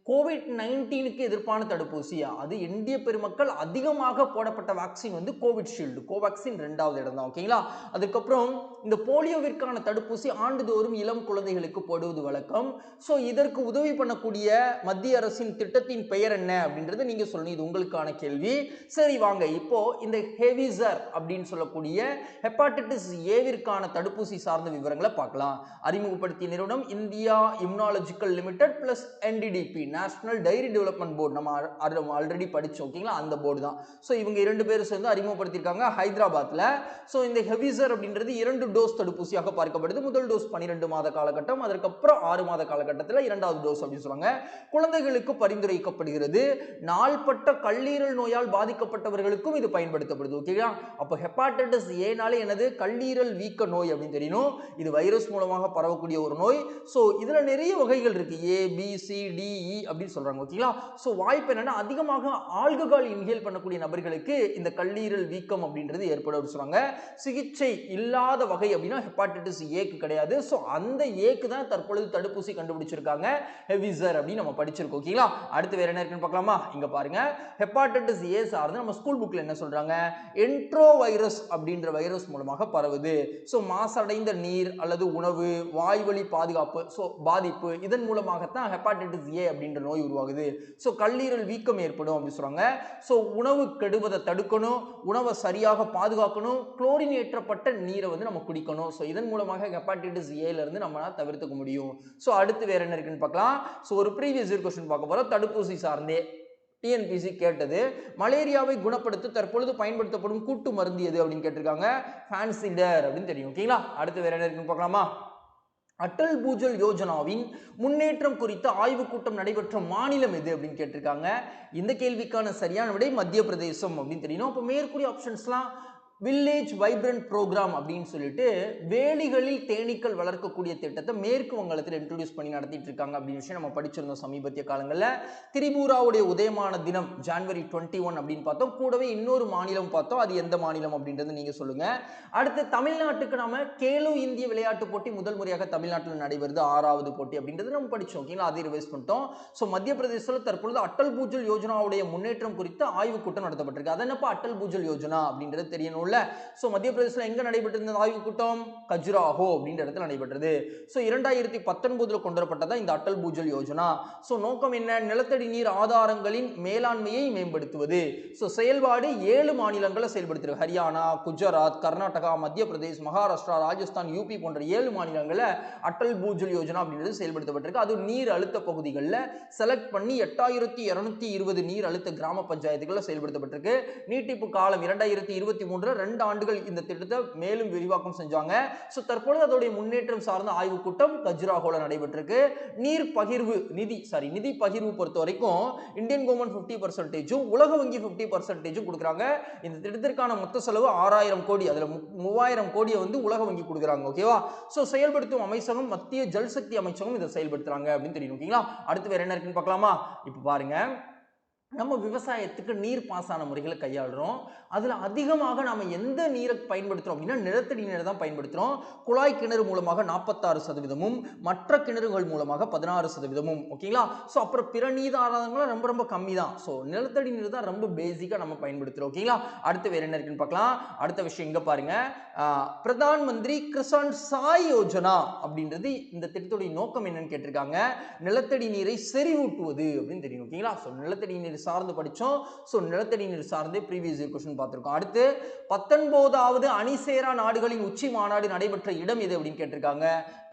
[SPEAKER 2] கோவிட்-19க்கு எதிர்ப்பான தடுப்பூசியா? அது இந்திய பெருமக்கள் அதிகமாக போடப்பட்ட வேக்சின் வந்து கோவிட்ஷீல்டு, கோவேக்சின் 2வது இடம் தான். ஓகேங்களா? அதுக்கப்புறம் இந்த போலியோவிற்கான தடுப்பூசி ஆண்டுதோறும் இளம் குழந்தைகளுக்கு போடுவது வழக்கம். ஸோ இதற்கு உதவி பண்ணக்கூடிய மத்திய அரசின் திட்டத்தின் பெயர் என்ன அப்படின்றது நீங்க சொல்லணும். இது உங்களுக்கான கேள்வி. சரி வாங்க, இப்போ இந்த ஹெவிசர் அப்படின்னு சொல்லக்கூடிய ஹெப்பாட்டிட்டிஸ் ஏவிற்கான தடுப்பூசி சார்ந்த விவரங்களை பார்க்கலாம். அறிமுகப்படுத்திய நிறுவனம் India immunological limited plus NDDP, national diary development board. நம்ம ஆல்ரெடி படிச்சோம். ஓகேங்களா? அந்த போர்டு தான். ஸோ இவங்க 2 பேரும் சேர்ந்து அறிமுகப்படுத்தியிருக்காங்க ஹைதராபாத்ல. ஸோ இந்த ஹெவிசர் அப்படின்றது 2 டோஸ் தடுப்பூசியாக பார்க்கப்படுது. முதல் டோஸ் 12 மாத காலகட்டம், அதற்கப்புறம் 6 மாத காலகட்டத்தில் 2வது டோஸ் அப்படின்னு சொல்லுவாங்க. குழந்தைகளுக்கு பரிந்துரைக்கப்படுகிறது. நாள்பட்ட கல்லீரல் நோயால் பாதிக்கப்பட்டவர்களுக்கும் இது பயன்படுத்தப்படுது. ஓகேங்களா? அப்போ ஹெப்பாட்டிட்டிஸ் ஏனாலே என்னது? கல்லீரல் வீக்க நோய் அப்படின்னு தெரியணும். இது வைரஸ் மூலமாக பரவக்கூடிய ஒரு நோய். ஸோ இதுல நிறைய வகைகள் இருக்கு. ABCDE அப்படின்னு சொல்றாங்க. ஓகேங்களா? சோ வாய்ப்பு என்னன்னா அதிகமாக ஆல்கஹால் இன்ஹேல் பண்ணக்கூடிய நபர்களுக்கு இந்த கல்லீரல் வீக்கம் அப்படின்றது ஏற்படும் சொல்றாங்க. சிகிச்சை இல்லாத வகை அப்படின்னா ஹெப்பாட்டிட்டிஸ் ஏக்கு கிடையாது. சோ அந்த ஏக்கு தான் தற்பொழுது தடுப்பூசி கண்டுபிடிச்சிருக்காங்க, ஹெவிசர் அப்படின்னு நம்ம படிச்சிருக்கோம். ஓகேங்களா? அடுத்து வேற என்ன இருக்குன்னு பார்க்கலாமா? இங்க பாருங்க, ஹெப்பாட்டிட்டிஸ் ஏ சார்ந்து நம்ம ஸ்கூல் புக்ல என்ன சொல்றாங்க? என்ட்ரோ வைரஸ் அப்படின்ற வைரஸ் மூலமாக பரவுது. சோ மாசடைந்த நீர் அல்லது உணவு, வாய்வழி பாதுகாப்பு, சோ பாதிப்பு, இதன் மூலமாகத்தான் ஹெப்பாட்டிட்டிஸ் ஏ அப்படின்ற நோய் உருவாகுது. சோ கல்லீரல் வீக்கம் ஏற்படும் அப்படின்னு சொல்றாங்க. சோ உணவு கெடுவதை தடுக்கணும், உணவை சரியாக பாதுகாக்கணும், குளோரின் ஏற்றப்பட்ட நீரை வந்து நம்ம குடிக்கணும். சோ இதன் மூலமாக ஹெப்பாட்டிட்டிஸ் ஏல இருந்து நம்ம தவிர்த்துக்க முடியும். சோ அடுத்து வேற என்ன இருக்குன்னு பார்க்கலாம். சோ ஒரு ப்ரீவியஸ் இயர் क्वेश्चन பார்க்க போறோம். தடுப்பூசி சார்ந்தே TNPSC கேட்டது, மலேரியாவை குணப்படுத்த தற்பொழுது பயன்படுத்தப்படும் கூட்டு மருந்து எது அப்படின்னு கேட்டிருக்காங்க. ஃபேன்சிடர் அப்படின்னு தெரியும். ஓகேங்களா? அடுத்து வேற என்ன இருக்குன்னு பார்க்கலாமா? அட்டல் பூஜல் யோஜனாவின் முன்னேற்றம் குறித்த ஆய்வுக் கூட்டம் நடைபெற்ற மாநிலம் எது அப்படின்னு கேட்டிருக்காங்க. இந்த கேள்விக்கான சரியான விடை மத்திய பிரதேசம் அப்படின்னு தெரியணும். அப்போ மேற்கூறிய ஆப்ஷன்ஸ்லாம் வில்லேஜ் வைப்ரண்ட் ப்ரோக்ராம் அப்படின்னு சொல்லிட்டு வேலிகளில் தேனீக்கள் வளர்க்கக்கூடிய திட்டத்தை மேற்கு வங்கத்தில் இன்ட்ரோடியூஸ் பண்ணி நடத்திட்டு இருக்காங்க அப்படின்னு விஷயம் நம்ம படிச்சிருந்தோம் சமீபத்திய காலங்களில். திரிபுராவுடைய உதயமான தினம் ஜனவரி 21 அப்படின்னு பார்த்தோம். கூடவே இன்னொரு மாநிலம் பார்த்தோம். அது எந்த மாநிலம் அப்படின்றது நீங்க சொல்லுங்க. அடுத்து தமிழ்நாட்டுக்கு நாம கேலோ இந்திய விளையாட்டு போட்டி முதல் முறையாக தமிழ்நாட்டில் நடைபெறுது, 6வது போட்டி அப்படின்றது நம்ம படிச்சோம். ஓகேங்களா? அதை ரிவைஸ் பண்ணிட்டோம். ஸோ மத்திய பிரதேசத்தில் தற்பொழுது அட்டல் பூஜல் யோஜனாவுடைய முன்னேற்றம் குறித்த ஆய்வுக் கூட்டம் நடத்தப்பட்டிருக்கு. அது என்னப்பா அட்டல் பூஜல் யோஜனா அப்படின்றது தெரியணும். சோ மத்திய பிரதேசத்தில் எங்க நடைபெற்ற ஆய்வுக் கூட்டம்? கஜுராஹோ அப்படின்ற இடத்துல நடைபெற்றது. சோ 2019 கொண்டு வரப்பட்டதா இந்த அட்டல் பூஜல் யோஜனா. சோ நோக்கம் என்ன? நிலத்தடி நீர் ஆதாரங்களின் மேலாண்மையை மேம்படுத்துவது. சோ செயல்பாடு 7 மாநிலங்களில் செயல்படுத்துறது. ஹரியானா, குஜராத், கர்நாடகா, மத்திய பிரதேஷ், மகாராஷ்டிரா, ராஜஸ்தான், UP போன்ற 7 மாநிலங்களில் அட்டல் பூஜல் யோஜனா அப்படின்றது செயல்படுத்தப்பட்டிருக்கு. அது நீர் அழுத்த பகுதிகளில் செலக்ட் பண்ணி 8220 நீர் அழுத்த கிராம பஞ்சாயத்துகளில் செயல்படுத்தப்பட்டிருக்கு. நீட்டிப்பு காலம் 2023 2 ஆண்டுகள் இந்த திட்டத்தை மேலும் விரிவாக்கம் செஞ்சாங்க. சோ தற்பொழுது அதோட முன்னேற்றம் சார்ந்த ஆய்வுக் கூட்டம் கஜுராஹோல நடைபெற்றிருக்கு. நீர் பகிர்வு நிதி பகிர்வு பொறுத்த வரைக்கும் இந்தியன் கவர்மெண்ட் 50%, உலக வங்கி 50% கொடுக்குறாங்க. இந்த திட்டத்திற்கான மொத்த செலவு 6000 கோடி. அதுல 3000 கோடியை வந்து உலக வங்கி கொடுக்குறாங்க. ஓகேவா? சோ செயல்படுத்தும் அமைச்சகம் மத்திய ஜல்சக்தி அமைச்சகம் இதை செயல்படுத்துறாங்க அப்படின்னு தெரியும். ஓகேங்களா? அடுத்து வேற என்ன இருக்குன்னு பார்க்கலாமா? இப்ப பாருங்க, நம்ம விவசாயத்துக்கு நீர் பாசன முறைகளை கையாளுறோம். அதுல அதிகமாக நாம எந்த நீரை பயன்படுத்துறோம் அப்படின்னா நிலத்தடி நீரை தான் பயன்படுத்துறோம். குழாய் கிணறு மூலமாக 46%, மற்ற கிணறுகள் மூலமாக 16%. ஓகேங்களா? சோ அப்புறம் பிற நீர் ஆதாரங்களும் ரொம்ப ரொம்ப கம்மி தான். சோ நிலத்தடி நீர் தான் ரொம்ப பேசிக்கா நம்ம பயன்படுத்துறோம். ஓகேங்களா? அடுத்து வேற என்ன இருக்குன்னு பார்க்கலாம். அடுத்த விஷயம் இங்க பாருங்க, பிரதான் மந்திரி கிசான் சாய் யோஜனா அப்படின்றது இந்த திட்டத்துடைய நோக்கம் என்னன்னு கேட்டிருக்காங்க. நிலத்தடி நீரை செறிவூட்டுவது அப்படின்னு தெரியும். ஓகேங்களா? சோ நிலத்தடி நீர் சார்ந்து படிச்சோம். சோ நிலத்தடி நீர் சார்ந்து previous year question பார்த்திருக்கோம். அடுத்து 19வது அணிசேரா நாடுகளின் உச்சி மாநாடு நடைபெற்ற இடம் எது அப்படின்னு கேட்டிருக்காங்க.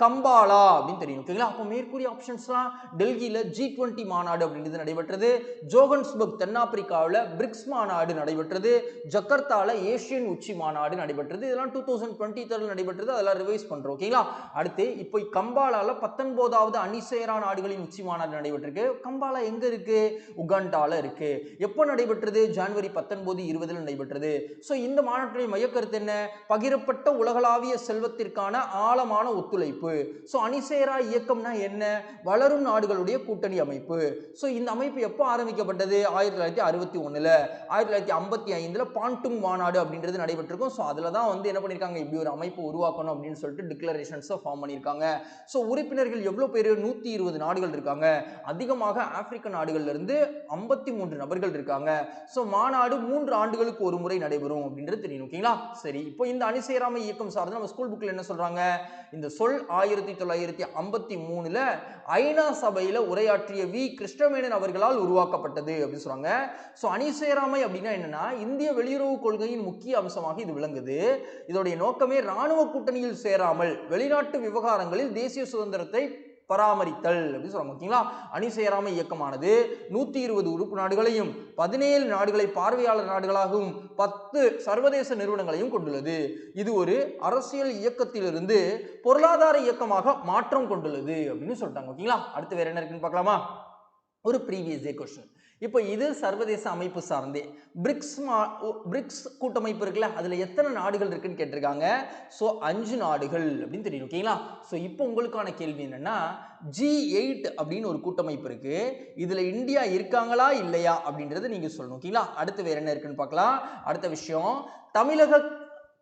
[SPEAKER 2] கம்பாலா அப்படின்னு தெரியும். ஓகேங்களா? அப்போ மேற்கூறிய ஆப்ஷன்ஸ்லாம் டெல்லியில G20 மாநாடு அப்படின்றது நடைபெற்றது. ஜோகன்ஸ்பர்க் தென்னாப்பிரிக்காவில் பிரிக்ஸ் மாநாடு நடைபெற்றது. ஜகர்த்தால ஏசியன் உச்சி மாநாடு நடைபெற்றது. இதெல்லாம் 2023 நடைபெற்றது. அதெல்லாம் ரிவைஸ் பண்றோம். ஓகேங்களா? அடுத்து இப்போ கம்பாலால 19வது அணிசேரா நாடுகளின் உச்சி மாநாடு நடைபெற்றிருக்கு. கம்பாலா எங்க இருக்கு? உகாண்டால இருக்கு. எப்போ நடைபெற்றது? ஜனவரி 19, 20 நடைபெற்றது. ஸோ இந்த மாநாட்டுடைய மையக்கருத்து என்ன? பகிரப்பட்ட உலகளாவிய செல்வத்திற்கான ஆழமான ஒத்துழைப்பு. ஸோ அணிசேரா இயக்கம்னா என்ன? வளரும் நாடுகளுடைய கூட்டணி அமைப்பு. ஸோ இந்த அமைப்பு எப்போ ஆரம்பிக்கப்பட்டது? 1961ல. 1955ல பான்டுங் மாநாடு அப்படின்றது நடைபெற்றிருக்கும். ஸோ அதில் தான் வந்து என்ன பண்ணியிருக்காங்க, இப்படி ஒரு அமைப்பு உருவாக்கணும் அப்படின்னு சொல்லிட்டு டிக்ளரேஷன்ஸை ஃபார்ம் பண்ணியிருக்காங்க. ஸோ உறுப்பினர்கள் எவ்வளோ பேர்? 120 நாடுகள் இருக்காங்க. அதிகமாக ஆப்பிரிக்க நாடுகள்ல இருந்து 53 நபர்கள் இருக்காங்க. ஸோ மாநாடு 3 ஆண்டுகளுக்கு ஒரு முறை நடைபெறும் அப்படின்றது தெரியும். ஓகேங்களா? சரி, இப்போ இந்த அணிசேராமை இயக்கம் சார்ந்து நம்ம ஸ்கூல் புக்ல என்ன சொல்றாங்க? இந்த சொல் 1953ல ஐநா சபையில உரையாற்றிய வி கிருஷ்ணமேனன் அவர்களால் உருவாக்கப்பட்டது அப்படின்னு சொல்றாங்க. ஸோ அணிசேராமை அப்படின்னா என்னன்னா, இந்திய வெளியுறவு கொள்கையின் முக்கிய அம்சமாக இது விளங்குது. இதோடைய நோக்கமே ராணுவ கூட்டணியில் சேராமல் வெளிநாட்டு விவகாரங்களில் தேசிய சுதந்திரத்தை பராமரித்தல் அப்படின்னு சொல்றாங்க. ஓகேங்களா? அணிசேராமை இயக்கமானது 120 உறுப்பு நாடுகளையும் 17 நாடுகளை பார்வையாளர் நாடுகளாகவும் 10 சர்வதேச நிறுவனங்களையும் கொண்டுள்ளது. இது ஒரு அரசியல் இயக்கத்திலிருந்து பொருளாதார இயக்கமாக மாற்றம் கொண்டுள்ளது அப்படின்னு சொல்லிட்டாங்க. ஓகேங்களா? அடுத்து வேற என்ன இருக்குன்னு பார்க்கலாமா? ஒரு ப்ரீவியஸ் டே क्वेश्चन. இப்போ இது சர்வதேச அமைப்பு சார்ந்தே பிரிக்ஸ் கூட்டமைப்பு இருக்குல்ல, அதுல எத்தனை நாடுகள் இருக்குன்னு கேட்டிருக்காங்க. ஸோ 5 நாடுகள் அப்படின்னு தெரியும். ஓகேங்களா? ஸோ இப்போ உங்களுக்கான கேள்வி என்னன்னா, G8 அப்படின்னு ஒரு கூட்டமைப்பு இருக்கு. இதுல இந்தியா இருக்காங்களா இல்லையா அப்படின்றத நீங்க சொல்லணும். ஓகேங்களா? அடுத்து வேற என்ன இருக்குன்னு பார்க்கலாம். அடுத்த விஷயம், தமிழக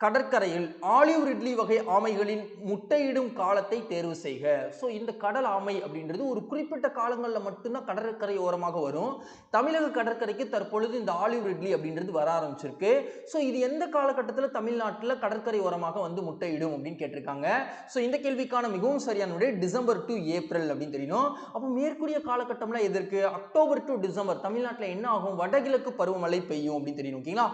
[SPEAKER 2] கடற்கரையில் ஆலிவ் ரிட்லி வகை ஆமைகளின் முட்டையிடும் காலத்தை தேர்வு செய்க. ஸோ இந்த கடல் ஆமை அப்படின்றது ஒரு குறிப்பிட்ட காலங்களில் மட்டும்தான் கடற்கரை ஓரமாக வரும். தமிழக கடற்கரைக்கு தற்பொழுது இந்த ஆலிவ் ரிட்லி அப்படின்றது வர ஆரம்பிச்சிருக்கு. ஸோ இது எந்த காலகட்டத்தில் தமிழ்நாட்டில் கடற்கரை ஓரமாக வந்து முட்டையிடும் அப்படின்னு கேட்டிருக்காங்க. ஸோ இந்த கேள்விக்கான மிகவும் சரியான விடை டிசம்பர் டு ஏப்ரல் அப்படின்னு தெரியணும். அப்போ மேற்கூறிய காலகட்டம்ல எதற்கு? அக்டோபர் டு டிசம்பர் தமிழ்நாட்டில் என்ன ஆகும்? வடகிழக்கு பருவமழை பெய்யும் அப்படின்னு தெரியணும். ஓகேங்களா?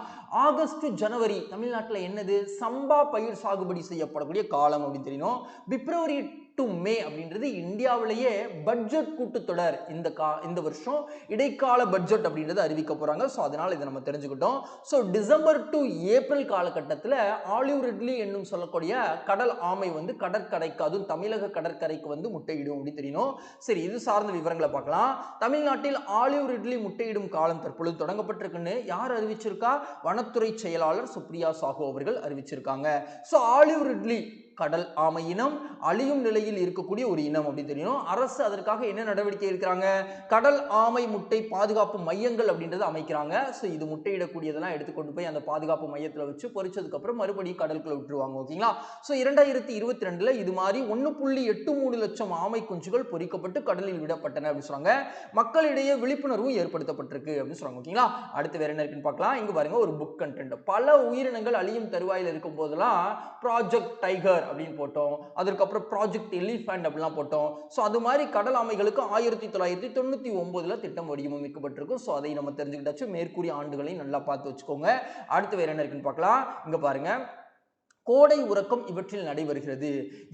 [SPEAKER 2] ஆகஸ்ட் டு ஜனவரி தமிழ்நாட்டில் என்னது? சம்பா பயிர் சாகுபடி செய்யப்படக்கூடிய காலம் அப்படின்னு தெரியணும். பிப்ரவரி டு மே அப்படின்றது இந்தியாவிலேயே பட்ஜெட் கூட்டத்தொடர். இந்த வருஷம் இடைக்கால பட்ஜெட் அப்படின்றது அறிவிக்க போறாங்க. ஸோ அதனால இதை நம்ம தெரிஞ்சுக்கிட்டோம். ஸோ டிசம்பர் டு ஏப்ரல் காலகட்டத்தில் ஆலிவ் ரிட்லி என்னும் சொல்லக்கூடிய கடல் ஆமை வந்து கடற்கரைக்கு, அதுவும் தமிழக கடற்கரைக்கு வந்து முட்டையிடும் அப்படின்னு தெரியணும். சரி, இது சார்ந்த விவரங்களை பார்க்கலாம். தமிழ்நாட்டில் ஆலிவ் ரிட்லி முட்டையிடும் காலம் தற்பொழுது தொடங்கப்பட்டிருக்குன்னு யார் அறிவிச்சிருக்கா? வனத்துறை செயலாளர் சுப்ரியா சாஹூ அவர்கள் அறிவிச்சிருக்காங்க. ஸோ ஆலிவ் ரிட்லி கடல் ஆமை இனம் அழியும் நிலையில் இருக்கக்கூடிய ஒரு இனம் அப்படின்னு தெரியும். அரசு அதற்காக என்ன நடவடிக்கை இருக்கிறாங்க? கடல் ஆமை முட்டை பாதுகாப்பு மையங்கள் அப்படின்றத அமைக்கிறாங்க. ஸோ இது முட்டையிடக்கூடியதெல்லாம் எடுத்துக்கொண்டு போய் அந்த பாதுகாப்பு மையத்தில் வச்சு பொறிச்சதுக்கு அப்புறம் மறுபடியும் கடலுக்குள்ள விட்டுருவாங்க. ஓகேங்களா? ஸோ 2022ல இது மாதிரி 1.83 லட்சம் ஆமை குஞ்சுகள் பொறிக்கப்பட்டு கடலில் விடப்பட்டன அப்படின்னு சொல்றாங்க. மக்களிடையே விழிப்புணர்வும் ஏற்படுத்தப்பட்டிருக்கு அப்படின்னு சொல்றாங்க. ஓகேங்களா? அடுத்து வேற என்ன இருக்குன்னு பார்க்கலாம். இங்க பாருங்க, ஒரு புக் கண்டென்ட். பல உயிரினங்கள் அழியும் தருவாயில் இருக்கும் போதெல்லாம் ப்ராஜெக்ட் டைகர் அப்படின்னு போட்டோம். அதுக்கப்புறம் ப்ராஜெக்ட் எலிஃபண்ட் அப்படிலாம் போட்டோம். ஸோ அது மாதிரி கடல் ஆமைகளுக்கு 1999ல திட்டம் வடிவமைக்கப்பட்டிருக்கும். ஸோ அதை நம்ம தெரிஞ்சுக்கிட்டாச்சு. மேற்கூறிய ஆண்டுகளையும் நல்லா பார்த்து வச்சுக்கோங்க. அடுத்து வேற என்ன இருக்குன்னு பார்க்கலாம். இங்க பாருங்க, கோடை உறக்கம் இவற்றில் நடைபெறுகிறது.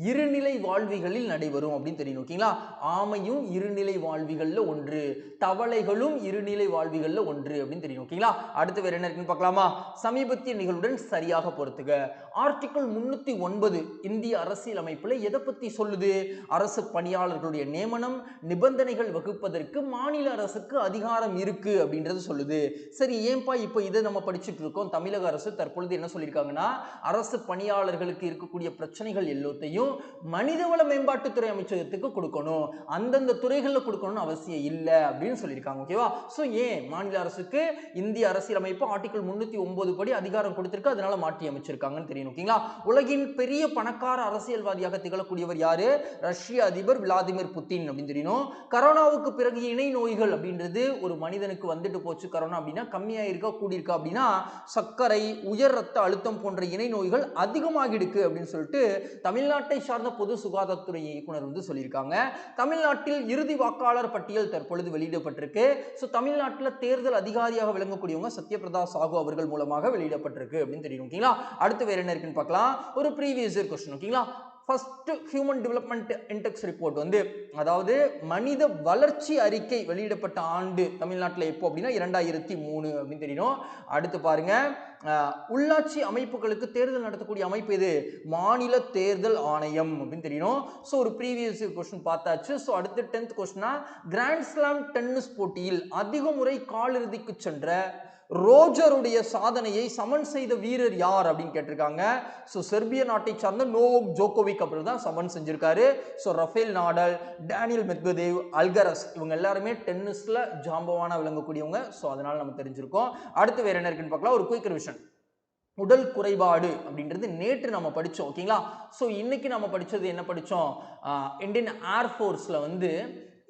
[SPEAKER 2] இருநிலை வாழ்விகளில் நடைபெறும் அப்படின்னு தெரியும். ஓகேங்களா? ஆமையும் இருநிலை வாழ்விகள்ல ஒன்று, தவளைகளும் இருநிலை வாழ்விகள்ல ஒன்று அப்படின்னு தெரியும். ஓகேங்களா? அடுத்து வேற என்ன இருக்குன்னு பார்க்கலாமா? சமீபத்திய நிகழ்வுடன் சரியாக பொறுத்துக. ஆர்டிகிள் 309 இந்திய அரசியல் அமைப்புல எதை பத்தி சொல்லுது? அரசு பணியாளர்களுடைய நியமனம் நிபந்தனைகள் வகுப்பதற்கு மாநில அரசுக்கு அதிகாரம் இருக்கு அப்படின்றது சொல்லுது. சரி, ஏன்பா இப்போ இதை நம்ம படிச்சுட்டு இருக்கோம்? தமிழக அரசு தற்பொழுது என்ன சொல்லியிருக்காங்கன்னா, அரசு பணியாளர்களுக்கு இருக்கக்கூடிய பிரச்சனைகள் எல்லாத்தையும் மனிதவள மேம்பாட்டுத்துறை அமைச்சகத்துக்கு கொடுக்கணும், அந்தந்த துறைகளில் கொடுக்கணும்னு அவசியம் இல்லை அப்படின்னு சொல்லியிருக்காங்க. ஓகேவா? ஸோ ஏன் மாநில அரசுக்கு இந்திய அரசியலமைப்பு ஆர்டிகிள் 309 படி அதிகாரம் கொடுத்திருக்கு, அதனால மாற்றி அமைச்சிருக்காங்கன்னு தெரியும். ஓகேங்களா? உலகின் பெரிய பணக்கார அரசியல்வாதியாக திகழக்கூடியவர் யாரு? ரஷ்ய அதிபர் விளாடிமிர் புட்டின் அப்படின்னு தெரியணும். கரோனாவுக்கு பிறகு இணை நோய்கள் அப்படின்றது ஒரு மனிதனுக்கு வந்துட்டு போச்சு. கரோனா அப்படின்னா கம்மியா இருக்கா கூடியிருக்கா அப்படின்னா சர்க்கரை, உயர் ரத்த அழுத்தம் போன்ற இணை நோய்கள் அதிகமாகிடுக்கு அப்படின்னு சொல்லிட்டு தமிழ்நாட்டை சார்ந்த பொது சுகாதாரத்துறை இயக்குனர் வந்து சொல்லியிருக்காங்க. தமிழ்நாட்டில் இறுதி வாக்காளர் பட்டியல் தற்பொழுது வெளியிடப்பட்டிருக்கு. ஸோ தமிழ்நாட்டில் தேர்தல் அதிகாரியாக விளங்கக்கூடியவங்க சத்யபிரதா சாஹூ அவர்கள் மூலமாக வெளியிடப்பட்டிருக்கு அப்படின்னு தெரியும். ஓகேங்களா? அடுத்து வேற என்ன இருக்குன்னு பார்க்கலாம். ஒரு ப்ரீவியஸ் இயர் क्वेश्चन. ஓகேங்களா? First human development index report வந்து, அதாவது மனித வளர்ச்சி அறிக்கை வெளியிடப்பட்ட ஆண்டு தமிழ்நாட்டில் எப்போ அப்படின்னா 2003 அப்படின்னு தெரியணும். அடுத்து பாருங்க, உள்ளாட்சி அமைப்புகளுக்கு தேர்தல் நடத்தக்கூடிய அமைப்பு எது? மாநில தேர்தல் ஆணையம் அப்படின்னு தெரியணும். ஸோ ஒரு ப்ரீவியஸ் கொஸ்டின் பார்த்தாச்சு. ஸோ அடுத்து 10th கொஸ்டினா, கிராண்ட் ஸ்லாம் டென்னிஸ் போட்டியில் அதிக முறை காலிறுதிக்கு சென்ற ரோஜருடைய சாதனையை சமன் செய்த வீரர் யார் அப்படின்னு கேட்டிருக்காங்க. ஸோ செர்பிய நாட்டை சார்ந்த நோவோக் ஜோகோவிக் அப்புறம் தான் சமன் செஞ்சிருக்காரு. So Rafael Nadal, Daniil Medvedev, Alcaraz இவங்க எல்லாருமே டென்னிஸ்ல ஜாம்பவானா விளங்கக்கூடியவங்க. ஸோ அதனால நம்ம தெரிஞ்சிருக்கோம். அடுத்து வேற என்ன இருக்குன்னு பார்க்கலாம். ஒரு குயிக் ரிவிஷன். உடல் குறைபாடு அப்படின்றது நேற்று நம்ம படிச்சோம். ஓகேங்களா? ஸோ இன்னைக்கு நம்ம படிச்சது என்ன படிச்சோம்? இந்தியன் ஏர்ஃபோர்ஸ்ல வந்து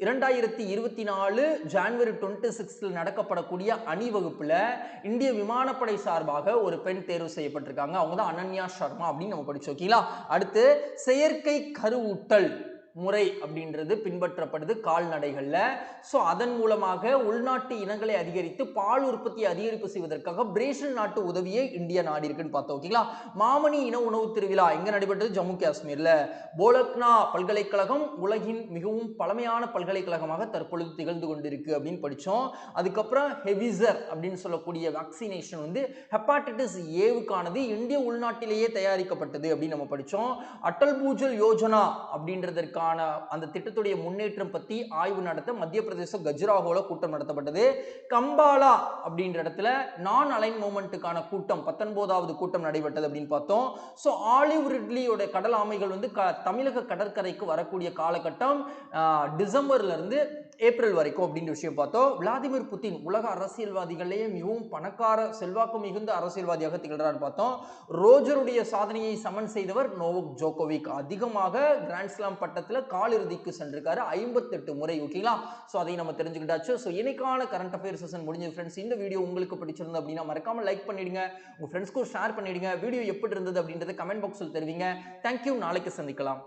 [SPEAKER 2] 2024 ஜனவரி 26 நடக்கப்படக்கூடிய அணிவகுப்புல இந்திய விமானப்படை சார்பாக ஒரு பெண் தேர்வு செய்யப்பட்டிருக்காங்க. அவங்க தான் அனன்யா சர்மா அப்படின்னு நம்ம படிச்சோம். ஓகேங்களா? அடுத்து செயற்கை கருவூட்டல் முறை அப்படின்றது பின்பற்றப்படுது கால்நடைகள்ல. ஸோ அதன் மூலமாக உள்நாட்டு இனங்களை அதிகரித்து பால் உற்பத்தியை அதிகரிப்பு செய்வதற்காக பிரேசில் நாட்டு உதவியை இந்தியா நாடி இருக்குன்னு பார்த்தோம். ஓகேங்களா? மாமணி இன உணவு திருவிழா எங்க நடைபெற்றது? ஜம்மு காஷ்மீர்ல. போலக்னா பல்கலைக்கழகம் உலகின் மிகவும் பழமையான பல்கலைக்கழகமாக தற்பொழுது திகழ்ந்து கொண்டிருக்கு அப்படின்னு படிச்சோம். அதுக்கப்புறம் ஹெவிசர் அப்படின்னு சொல்லக்கூடிய வேக்சினேஷன் வந்து ஹெப்பாட்டிட்டிஸ் ஏவுக்கானது இந்திய உள்நாட்டிலேயே தயாரிக்கப்பட்டது அப்படின்னு நம்ம படிச்சோம். அட்டல் பூஜல் யோஜனா அப்படின்றதற்கு அந்த திட்டத்துடைய முன்னேற்றம் பத்தி ஆய்வு நடத்த மத்திய பிரதேச கஜுராஹோல கூட்டம் நடத்தப்பட்டது. கம்பாலா அப்படின்ற இடத்துல நான் அலைன் மூவ்மெண்ட்டுக்கான கூட்டம் 19வது கூட்டம் நடைபெற்றது அப்படின்னு பார்த்தோம். ஸோ ஆலிவ் ரிட்லியோட கடல் ஆமைகள் வந்து தமிழக கடற்கரைக்கு வரக்கூடிய காலகட்டம் டிசம்பர்ல இருந்து ஏப்ரல் வரைக்கும் அப்படின்ற விஷயம் பார்த்தோம். விளாடிமிர் புட்டின் உலக அரசியல்வாதிகளே மிகவும் பணக்கார செல்வாக்கு மிகுந்த அரசியல்வாதியாக திகழ்றான்னு பார்த்தோம். ரோஜருடைய சாதனையை சமன் செய்தவர் நோவோக் ஜோகோவிக். அதிகமாக கிராண்ட் ஸ்லாம் பட்டத்தில் காலிறுதிக்கு சென்றிருக்காரு 58 முறை. ஓகேங்களா? ஸோ அதை நம்ம தெரிஞ்சுக்கிட்டாச்சு. ஸோ இன்னைக்கான கரண்ட் அஃபேர்ஸ் செஷன் முடிஞ்சது ஃப்ரெண்ட்ஸ். இந்த வீடியோ உங்களுக்கு பிடிச்சிருந்தது அப்படின்னா மறக்காம லைக் பண்ணிடுங்க, உங்க ஃப்ரெண்ட்ஸ்க்கும் ஷேர் பண்ணிடுங்க. வீடியோ எப்படி இருந்தது அப்படின்றத கமெண்ட் பாக்ஸில் தெரிவிங்க. தேங்க்யூ. நாளைக்கு சந்திக்கலாம்.